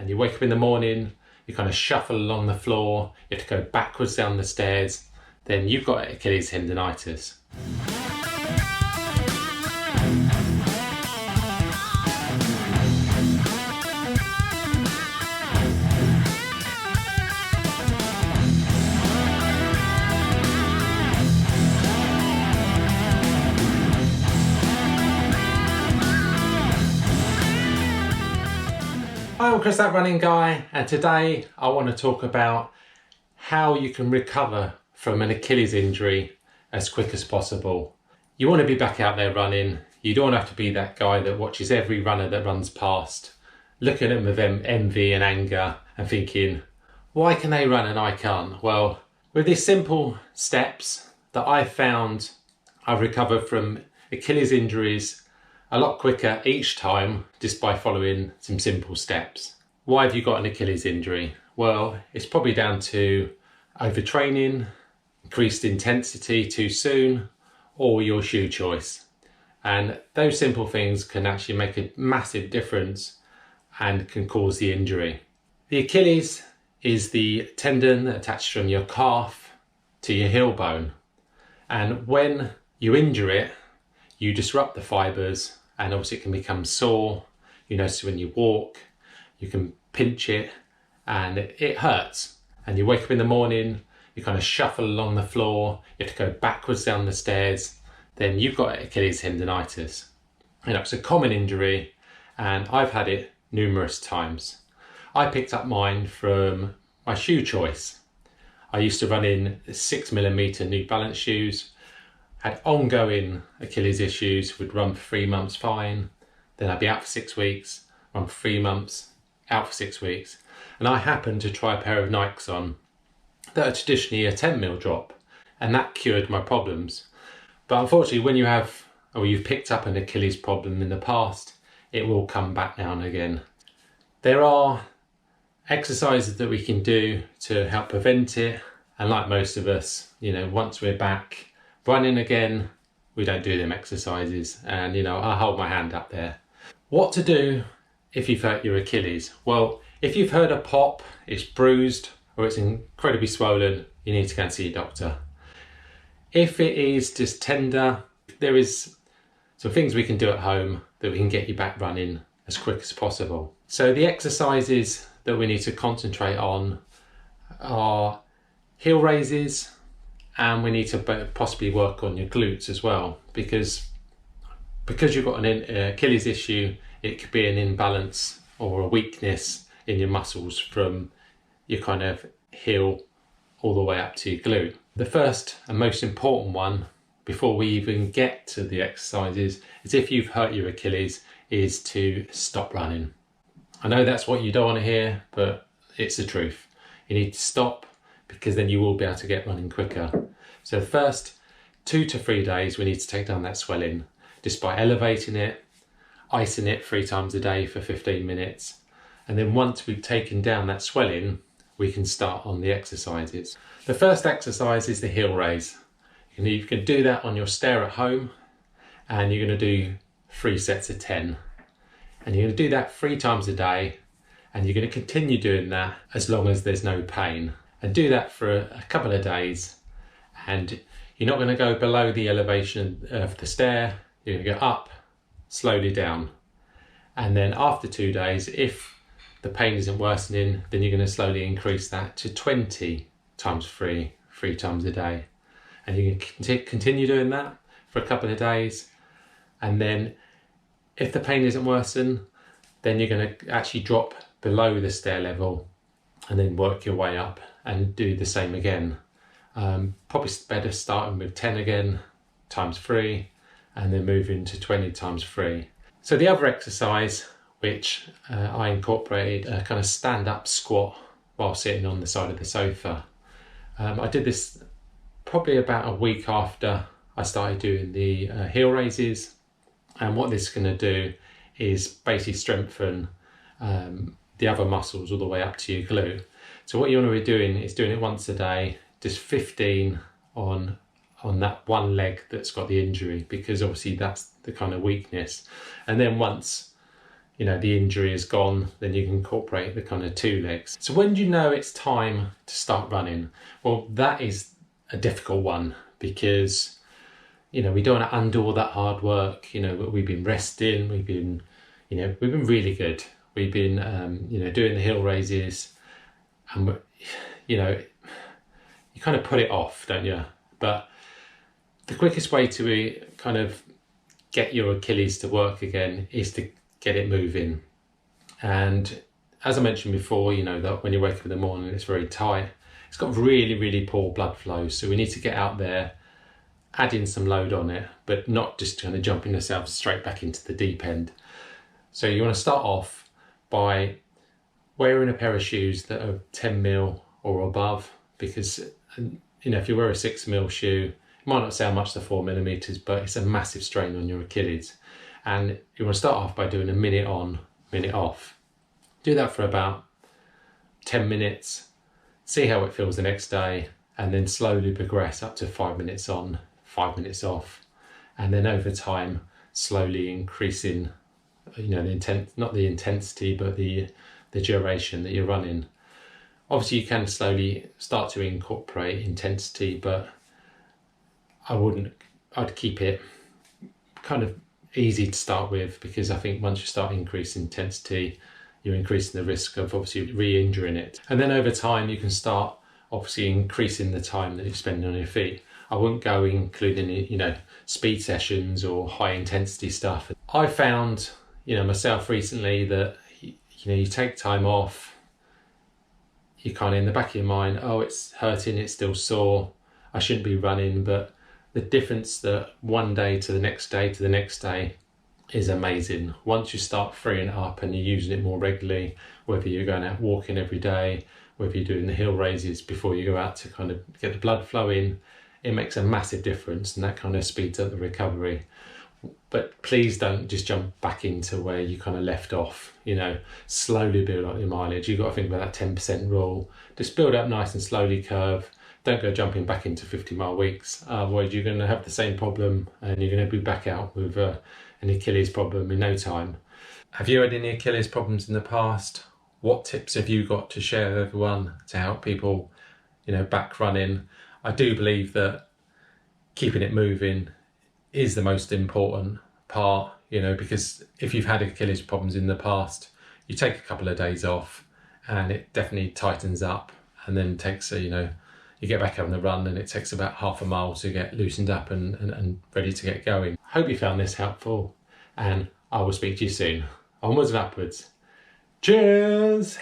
and you wake up in the morning, you kind of shuffle along the floor, you have to go backwards down the stairs, then you've got Achilles tendonitis. Hi, I'm Chris, that running guy, and today I want to talk about how you can recover from an Achilles injury as quick as possible. You want to be back out there running. You don't have to be that guy that watches every runner that runs past, looking at them with envy and anger and thinking, why can they run and I can't? Well, with these simple steps that I've found, I've recovered from Achilles injuries a lot quicker each time just by following some simple steps. Why have you got an Achilles injury? Well, it's probably down to overtraining, increased intensity too soon, or your shoe choice. And those simple things can actually make a massive difference and can cause the injury. The Achilles is the tendon that attaches from your calf to your heel bone. And when you injure it, you disrupt the fibres, and obviously it can become sore. You notice when you walk, you can pinch it and it hurts. And you wake up in the morning, you kind of shuffle along the floor, you have to go backwards down the stairs, then you've got Achilles tendonitis. You know, it's a common injury and I've had it numerous times. I picked up mine from my shoe choice. I used to run in 6mm New Balance shoes, had ongoing Achilles issues, would run for 3 months fine, then I'd be out for 6 weeks, run for 3 months, out for 6 weeks. And I happened to try a pair of Nikes on that are traditionally a 10mm drop, and that cured my problems. But unfortunately, when you have, or you've picked up an Achilles problem in the past, it will come back now and again. There are exercises that we can do to help prevent it, and like most of us, you know, once we're back running again, we don't do them exercises, and you know, I hold my hand up there. What to do if you've hurt your Achilles? Well, if you've heard a pop, it's bruised or it's incredibly swollen, you need to go and see a doctor. If it is just tender, there is some things we can do at home that we can get you back running as quick as possible. So the exercises that we need to concentrate on are heel raises, and we need to possibly work on your glutes as well, because you've got an Achilles issue, it could be an imbalance or a weakness in your muscles from your kind of heel all the way up to your glute. The first and most important one, before we even get to the exercises, is if you've hurt your Achilles, is to stop running. I know that's what you don't want to hear, but it's the truth. You need to stop, because then you will be able to get running quicker. So the first 2 to 3 days, we need to take down that swelling just by elevating it, icing it 3 times a day for 15 minutes. And then once we've taken down that swelling, we can start on the exercises. The first exercise is the heel raise. You can do that on your stair at home, and you're going to do 3 sets of 10. And you're going to do that 3 times a day, and you're going to continue doing that as long as there's no pain. And do that for a couple of days, and you're not going to go below the elevation of the stair. You're going to go up, slowly down. And then after 2 days, if the pain isn't worsening, then you're going to slowly increase that to 20 times 3 times a day. And you can continue doing that for a couple of days. And then if the pain isn't worsening, then you're going to actually drop below the stair level and then work your way up and do the same again. Probably better starting with 10 again, times 3, and then moving to 20 times 3. So the other exercise, which I incorporated, a kind of stand-up squat while sitting on the side of the sofa. I did this probably about a week after I started doing the heel raises, and what this is going to do is basically strengthen the other muscles all the way up to your glute. So what you want to be doing is doing it once a day, just 15 on that one leg that's got the injury, because obviously that's the kind of weakness. And then once the injury is gone, then you can incorporate the kind of 2 legs. So when do you know it's time to start running? Well, that is a difficult one, because we don't want to undo all that hard work. We've been resting, we've been really good. We've been doing the hill raises, and you kind of put it off, don't you? But the quickest way to kind of get your Achilles to work again is to get it moving. And as I mentioned before, that when you wake up in the morning, it's very tight. It's got really, really poor blood flow. So we need to get out there, add in some load on it, but not just kind of jumping yourself straight back into the deep end. So you want to start off by wearing a pair of shoes that are 10 mil or above, because if you wear a 6 mil shoe, it might not sound much to 4 millimeters, but it's a massive strain on your Achilles. And you want to start off by doing a minute on, minute off. Do that for about 10 minutes, see how it feels the next day, and then slowly progress up to 5 minutes on, 5 minutes off. And then over time, slowly increasing, not the intensity, but the duration that you're running. Obviously, you can slowly start to incorporate intensity, but I'd keep it kind of easy to start with, because I think once you start increasing intensity, you're increasing the risk of obviously re-injuring it. And then over time, you can start obviously increasing the time that you're spending on your feet. I wouldn't go including, speed sessions or high intensity stuff. I found, myself recently that, you take time off, you kind of in the back of your mind, oh, it's hurting, it's still sore, I shouldn't be running. But the difference that one day to the next day to the next day is amazing. Once you start freeing it up and you're using it more regularly, whether you're going out walking every day, whether you're doing the hill raises before you go out to kind of get the blood flow in, it makes a massive difference, and that kind of speeds up the recovery. But please don't just jump back into where you kind of left off. Slowly build up your mileage. You've got to think about that 10% rule. Just build up nice and slowly, curve. Don't go jumping back into 50-mile weeks. Otherwise, you're going to have the same problem, and you're going to be back out with an Achilles problem in no time. Have you had any Achilles problems in the past? What tips have you got to share with everyone to help people, back running? I do believe that keeping it moving is the most important part, because if you've had Achilles problems in the past, you take a couple of days off and it definitely tightens up, and then takes you get back on the run and it takes about half a mile to get loosened up and ready to get going. Hope you found this helpful, and I will speak to you soon. Onwards and upwards. Cheers!